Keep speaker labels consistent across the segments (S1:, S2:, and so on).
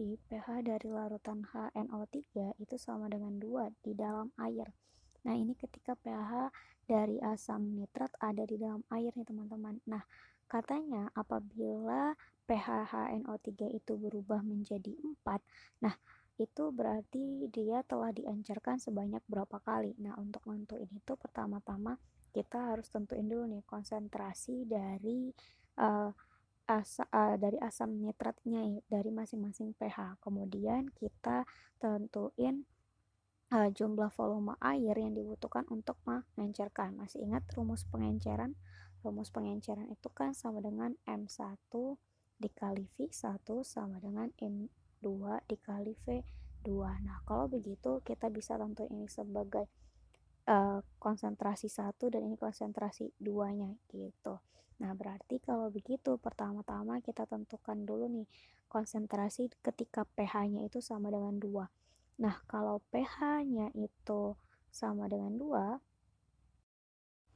S1: diketahui pH dari larutan HNO3 itu sama dengan 2 di dalam air. Nah, ini ketika pH dari asam nitrat ada di dalam air nih teman-teman. Nah, katanya apabila pH HNO3 itu berubah menjadi 4, nah itu berarti dia telah diencerkan sebanyak berapa kali. Nah, untuk nentuin itu pertama-tama kita harus tentuin dulu nih konsentrasi dari dari asam nitratnya dari masing-masing pH. Kemudian kita tentuin jumlah volume air yang dibutuhkan untuk mengencerkan. Masih ingat rumus pengenceran? Rumus pengenceran itu kan sama dengan M1 dikali V1 sama dengan M2 dikali V2. Nah, kalau begitu kita bisa tentuin ini sebagai konsentrasi 1 dan ini konsentrasi 2-nya gitu. Nah, berarti kalau begitu pertama-tama kita tentukan dulu nih konsentrasi ketika pH-nya itu sama dengan 2. Nah, kalau pH-nya itu sama dengan 2,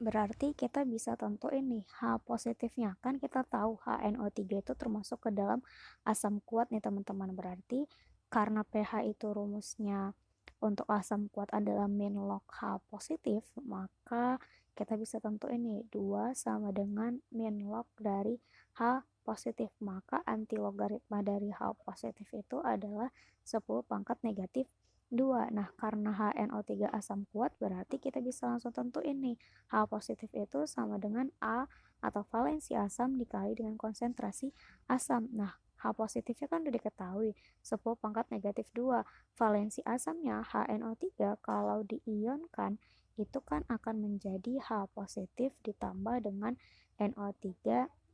S1: berarti kita bisa tentuin nih H positifnya. Kan kita tahu HNO3 itu termasuk ke dalam asam kuat nih teman-teman. Berarti karena pH itu rumusnya untuk asam kuat adalah min log H positif, maka kita bisa tentuin nih 2 sama dengan min log dari H positif. Maka anti logaritma dari H positif itu adalah 10 pangkat negatif 2. Nah, karena HNO3 asam kuat, berarti kita bisa langsung tentuin nih H positif itu sama dengan A atau valensi asam dikali dengan konsentrasi asam. Nah, H positifnya kan udah diketahui 10 pangkat negatif 2. Valensi asamnya HNO3 kalau diionkan itu kan akan menjadi H positif ditambah dengan NO3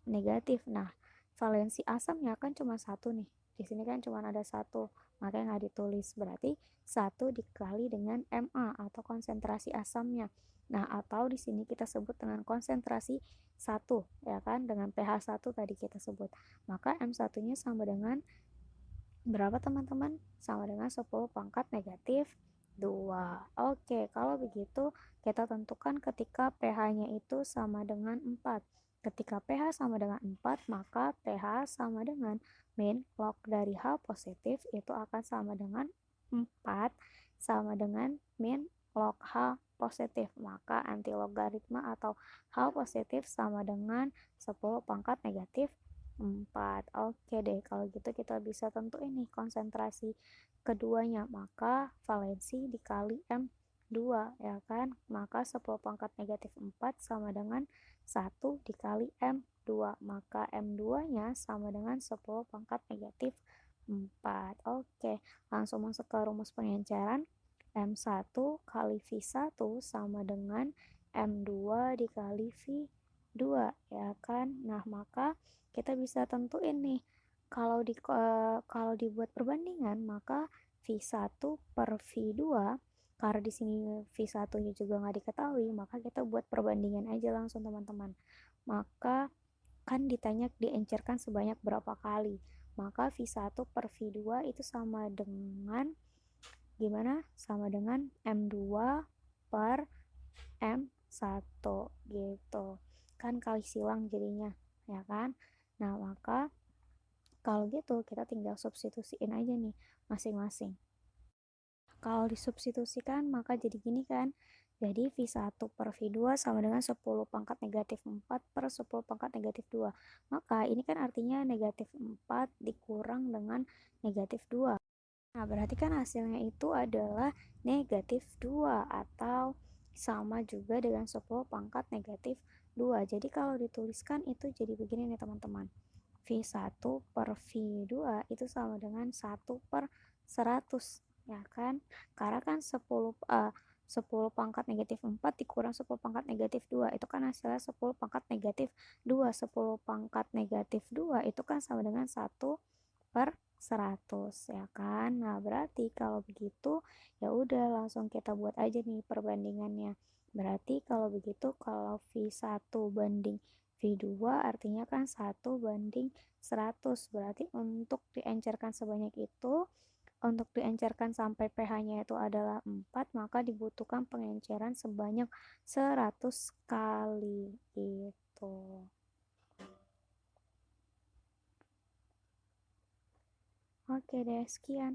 S1: negatif. Nah, valensi asamnya kan cuma satu nih. Di sini kan cuma ada satu, makanya nggak ditulis. Berarti 1 dikali dengan Ma atau konsentrasi asamnya. Nah, atau di sini kita sebut dengan konsentrasi 1, ya kan? Dengan pH 1 tadi kita sebut. Maka M1-nya sama dengan berapa teman-teman? Sama dengan 10 pangkat negatif 2. Oke, kalau begitu kita tentukan ketika pH-nya itu sama dengan 4. Ketika pH sama dengan 4, maka pH sama dengan min log dari H positif itu akan sama dengan 4 sama dengan min log H positif. Maka anti logaritma atau H positif sama dengan 10 pangkat negatif 4. Oke deh, kalau gitu kita bisa tentuin nih konsentrasi keduanya. Maka valensi dikali M2, ya kan? Maka 10 pangkat negatif 4 sama dengan 1 dikali M2. Maka M2-nya sama dengan 10 pangkat negatif 4. Oke, langsung masuk ke rumus pengenceran. M1 kali V1 sama dengan M2 dikali V2, ya kan? Nah, maka kita bisa tentuin nih kalau dibuat perbandingan maka V1 per V2, karena di sini V1-nya juga nggak diketahui, maka kita buat perbandingan aja langsung teman-teman. Maka kan ditanya diencerkan sebanyak berapa kali, maka V1 per V2 itu sama dengan gimana? Sama dengan M2 per M1 gitu. Kan kali silang jadinya, ya kan? Nah, maka kalau gitu kita tinggal substitusiin aja nih masing-masing. Kalau disubstitusikan maka jadi gini kan. Jadi V1 per V2 sama dengan 10 pangkat negatif 4 per 10 pangkat negatif 2. Maka ini kan artinya negatif 4 dikurang dengan negatif 2. Nah, berarti kan hasilnya itu adalah negatif 2 atau sama juga dengan 10 pangkat negatif 2. Jadi kalau dituliskan itu jadi begini nih teman-teman. V1 per V2 itu sama dengan 1 per 100, ya kan? Karena kan 10 pangkat negatif 4 dikurang 10 pangkat negatif 2 itu kan hasilnya 10 pangkat negatif 2. 10 pangkat negatif 2 itu kan sama dengan 1 per 100, ya kan? Nah, berarti kalau begitu ya udah langsung kita buat aja nih perbandingannya. Berarti kalau begitu kalau V1 banding V2 artinya kan 1 banding 100. Berarti untuk diencerkan sebanyak itu, untuk diencerkan sampai pH-nya itu adalah 4, maka dibutuhkan pengenceran sebanyak 100 kali gitu. Oke deh, sekian.